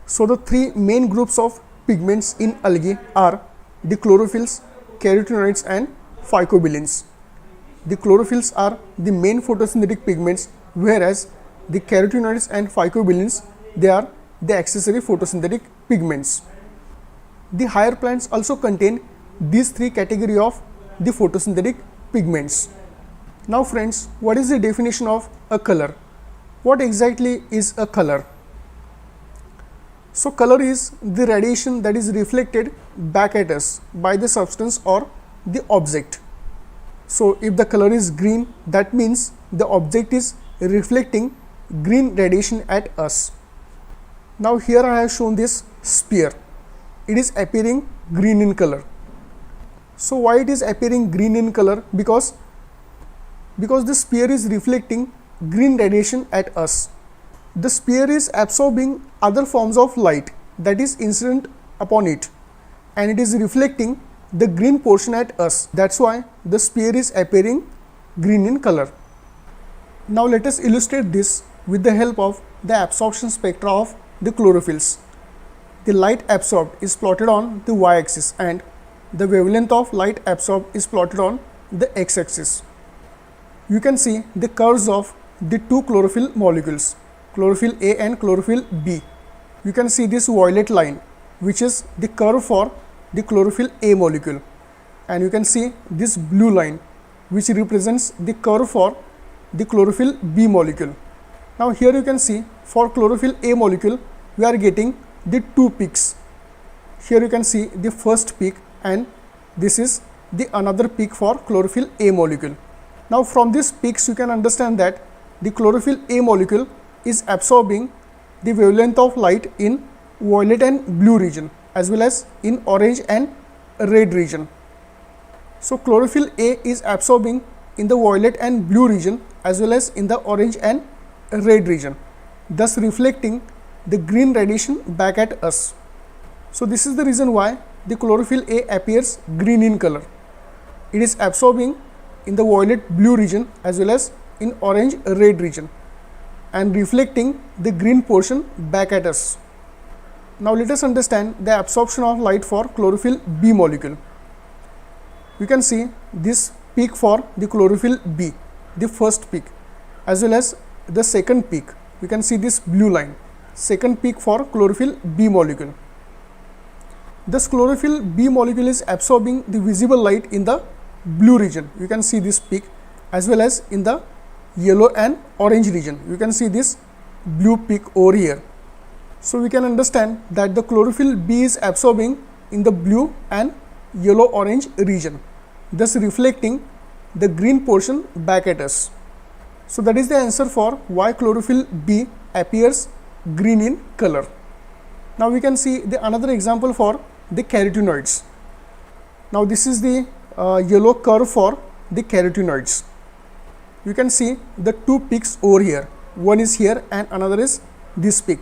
So the three main groups of pigments in algae are the chlorophylls, carotenoids and phycobilins. The chlorophylls are the main photosynthetic pigments, whereas the carotenoids and phycobilins, they are the accessory photosynthetic pigments. The higher plants also contain these three categories of the photosynthetic pigments. Now friends, what is the definition of a color? What exactly is a color? So color is the radiation that is reflected back at us by the substance or the object. So if the color is green, that means the object is reflecting green radiation at us. Now here I have shown this sphere. It is appearing green in color. So why it is appearing green in color? Because the sphere is reflecting green radiation at us. The sphere is absorbing other forms of light that is incident upon it, and it is reflecting the green portion at us. That's why the sphere is appearing green in color. Now let us illustrate this with the help of the absorption spectra of the chlorophylls. The light absorbed is plotted on the y-axis and the wavelength of light absorbed is plotted on the x-axis. You can see the curves of the two chlorophyll molecules, chlorophyll A and chlorophyll B. You can see this violet line, which is the curve for the chlorophyll A molecule, and you can see this blue line, which represents the curve for the chlorophyll B molecule. Now here you can see for chlorophyll A molecule, we are getting the two peaks. Here you can see the first peak, and this is the another peak for chlorophyll A molecule. Now from these peaks you can understand that the chlorophyll A molecule is absorbing the wavelength of light in violet and blue region, as well as in orange and red region. So chlorophyll A is absorbing in the violet and blue region as well as in the orange and red region, thus reflecting the green radiation back at us. So this is the reason why the chlorophyll A appears green in color. It is absorbing in the violet blue region as well as in orange red region and reflecting the green portion back at us. Now let us understand the absorption of light for chlorophyll B molecule. You can see this peak for the chlorophyll B, the first peak, as well as the second peak. You can see this blue line, second peak for chlorophyll B molecule. This chlorophyll B molecule is absorbing the visible light in the blue region. You can see this peak, as well as in the yellow and orange region. You can see this blue peak over here. So we can understand that the chlorophyll B is absorbing in the blue and yellow orange region, thus reflecting the green portion back at us. So that is the answer for why chlorophyll B appears green in color. Now we can see the another example for the carotenoids. Now this is the yellow curve for the carotenoids. You can see the two peaks over here. One is here and another is this peak.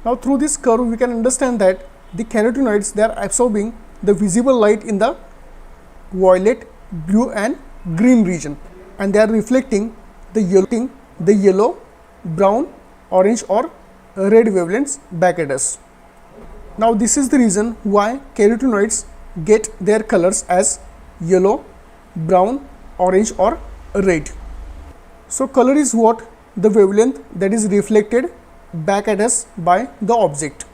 Now through this curve we can understand that the carotenoids, they are absorbing the visible light in the violet, blue and green region, and they are reflecting the yellow, brown, orange or red wavelengths back at us. Now this is the reason why carotenoids get their colors as yellow, brown, orange or red. So color is what? The wavelength that is reflected back at us by the object.